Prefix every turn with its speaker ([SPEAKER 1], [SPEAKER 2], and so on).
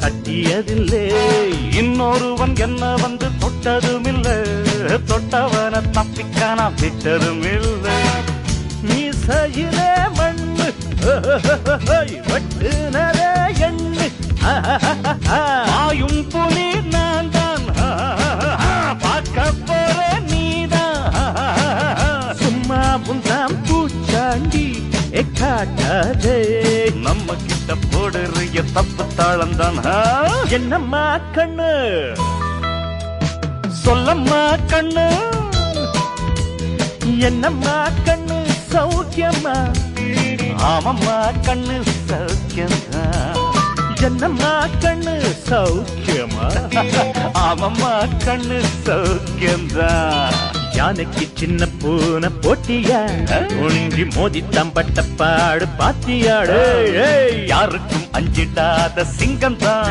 [SPEAKER 1] கட்டியதில்லை. இன்னொருவன் என்ன வந்து தொட்டதுமில்லை, தொட்டவன தப்பிக்கான விட்டதும் இல்லை. மீசையிலே மண்ணு வெட்டுனதே எண்ணு, ஆயும் புலி நான் தான், பார்க்க போற நீதான். சும்மா புந்தாம் பூச்சாண்டி காட்டாதே, நம்ம கிட்ட போடுறிய தப்பு தாளம் தான். என்னம்மா கண்ணு சொல்லம்மா கண்ணு, என்னம்மா கண்ணு சௌக்கியம்மா? ஆமம்மா கண்ணு சௌக்கியம்மா. என்னம்மா கண்ணு சௌக்கியமா? ஆமம்மா கண்ணு சௌக்கியம்தான். யானைக்கு சின்ன பூனை போட்டியா, ஒன்றி மோதித்தான் பட்ட பாடு பாத்தியாடு. யாருக்கும் அஞ்சிடாத சிங்கம் தான்.